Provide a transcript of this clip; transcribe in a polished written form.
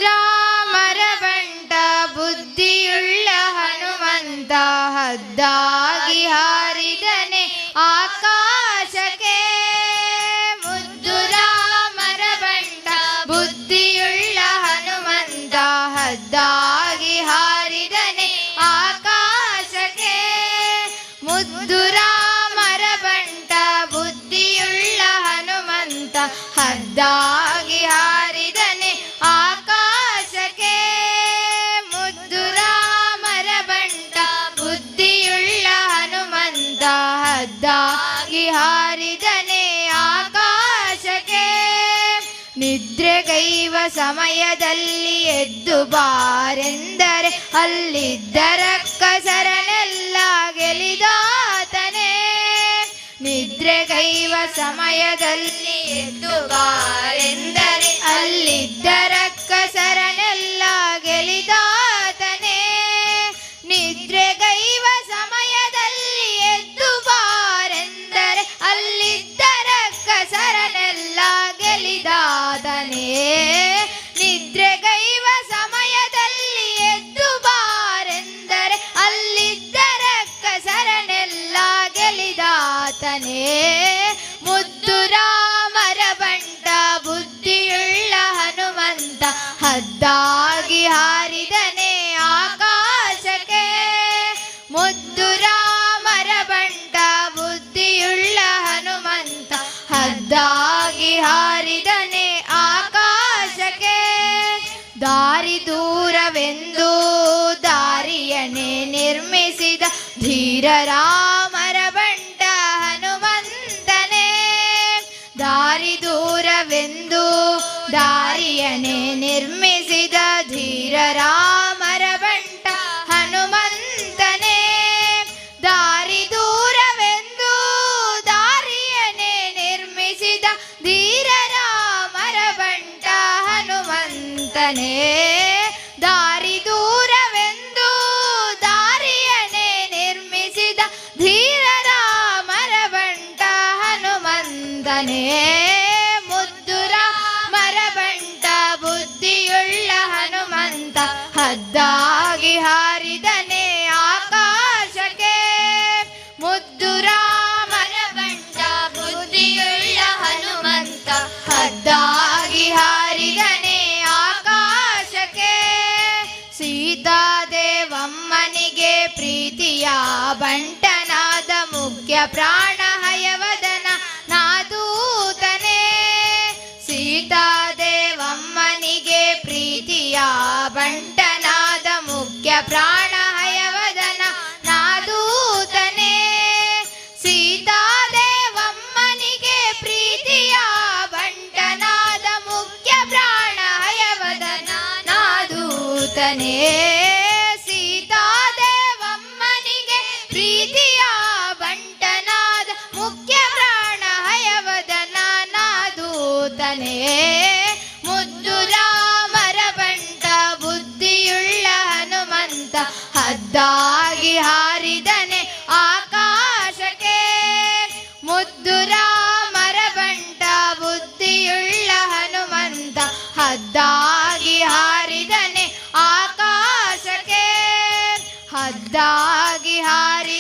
ರಾಮರ ಬಂಟ ಬುದ್ಧಿಯುಳ್ಳ ಹನುಮಂತ ಹದ್ದಾಗಿ ಹಾರಿದನೆ ಆಕಾಶಕ್ಕೆ. ಮುದ್ದು ರಾಮರ ಬಂಟ ಬುದ್ಧಿಯುಳ್ಳ ಹನುಮಂತ ಹದ್ದಾಗಿ ಹಾರಿದನೆ ಆಕಾಶಕ್ಕೆ. ಮುದ್ದು ರಾಮರ ಬಂಟ ಬುದ್ಧಿಯುಳ್ಳ ಹನುಮಂತ ಹದ್ದಾಗಿ ಹಾರಿದನೆ ಆಕಾಶಕ್ಕೆ. ಮುದ್ದು ರಾಮರ ಬಂಟ ಬುದ್ಧಿಯುಳ್ಳ ಹನುಮಂತ ಹದ್ದಾಗಿ ಹಾರಿದನೆ ಆಕಾಶಕ್ಕೆ. ನಿದ್ರೆಗೈವ ಸಮಯದಲ್ಲಿ ಎದ್ದು ಬಾರೆಂದರೆ ಅಲ್ಲಿದ್ದ ರಕ್ಕಸರನೆಲ್ಲ ಗೆಲಿದಾತನೇ. ನಿದ್ರೆಗೈವ ಸಮಯದಲ್ಲಿ ಎದ್ದು ಬಾರೆಂದರೆ ಅಲ್ಲಿದ್ದ ರಕ್ಕಸರನೆಲ್ಲ ಗೆಲಿದಾತನೇ. ನಿದ್ರೆಗೈವ ಸಮಯದಲ್ಲಿ ಎದ್ದು ಬಾರೆಂದರೆ ಅಲ್ಲಿದ್ದ ರಕ್ಕಸರನೆಲ್ಲ ಗೆಲಿದಾತನೇ. ನಿದ್ರೆಗೈವ ಸಮಯದಲ್ಲಿ ಎದ್ದು ಬಾರೆಂದರೆ ಅಲ್ಲಿದ್ದ ರಕ್ಕಸರನೆಲ್ಲ ಗೆಲಿದಾತನೇ. ಮುದ್ದು ರಾಮರ ಬಂಟ ಬುದ್ಧಿಯುಳ್ಳ ಹನುಮಂತ ಹದ್ದಾಗಿ ಹಾರಿದನೆ ಆಕಾಶಕ್ಕೆ. ಮುದ್ದು ರಾಮರ ಬಂಟ ಬುದ್ಧಿಯುಳ್ಳ ಹನುಮಂತ ಹದ್ದಾಗಿ ಹಾರಿದನೆ ಆಕಾಶಕ್ಕೆ. ದಾರಿ ದೂರವೆಂದು ದಾರಿಯನ್ನೇ ನಿರ್ಮಿಸಿದ ಧೀರ ರಾಮರ ಬಂಟ ಹನುಮಂತನೇ. ದಾರಿ ದೂರವೆಂದು ದಾರಿಯನ್ನೇ ನಿರ್ಮಿಸಿದ ಧೀರ ರಾಮರ ಬಂಟ ಹನುಮಂತನೇ. ದಾರಿ ದೂರವೆಂದು ದಾರಿಯನ್ನೇ ನಿರ್ಮಿಸಿದ ಧೀರ ರಾಮರ ಬಂಟ ಹನುಮಂತನೇ. ದಾರಿ ದೂರವೆಂದು ದಾರಿಯನ್ನೇ ನಿರ್ಮಿಸಿದ ಧೀರ ರಾಮರ ಬಂಟ ಹನುಮಂತನೇ. ಮುದ್ದು ರಾಮರ ಬಂಟ ಬುದ್ಧಿಯುಳ್ಳ ಹನುಮಂತ ಹದ್ದಾಗಿ ಹಾರಿದನೆ ಆಕಾಶಕ್ಕೆ. ಮುದ್ದು ರಾಮರ ಬಂಟ ಬುದ್ಧಿಯುಳ್ಳ ಹನುಮಂತ ಹದ್ದಾಗಿ ಹಾರಿದನೆ ಆಕಾಶಕ್ಕೆ. ಸೀತಾದೇವಮ್ಮನಿಗೆ ಪ್ರೀತಿಯ ಬಂಟನಾದ ಮುಖ್ಯ ಪ್ರಾಣ ಹಯವದನ ನಾದೂತನೇ. ಸೀತಾದೇವಮ್ಮನಿಗೆ ಪ್ರೀತಿಯ ಬಂಟನಾದ ಮುಖ್ಯ ಪ್ರಾಣ ಹಯವದನ ನಾದೂತನೇ. ಸೀತಾದೇವಮ್ಮನಿಗೆ ಪ್ರೀತಿಯ ಬಂಟನಾದ ಮುಖ್ಯ ಪ್ರಾಣ ಹಯವದನ ನಾದೂತನೇ. ಸೀತಾದೇವಮ್ಮನಿಗೆ ಪ್ರೀತಿಯ ಬಂಟನಾದ ಮುಖ್ಯ ಪ್ರಾಣ ಹಯವದನ ನಾದೂತನೇ. ಮುದ್ದು ರಾಮರ ಬಂಟ ಬುದ್ಧಿಯುಳ್ಳ ಹನುಮಂತ ಹದ್ದಾಗಿ ಹಾರಿದನೆ ಆಕಾಶಕ್ಕೆ. ಮುದ್ದು ರಾಮರ ಬಂಟ ಬುದ್ಧಿಯುಳ್ಳ ಹನುಮಂತ ಹದ್ದಾಗಿ ಹಾರಿದನೆ ಆಕಾಶಕ್ಕೆ. ಹದ್ದಾಗಿ ಹಾರಿ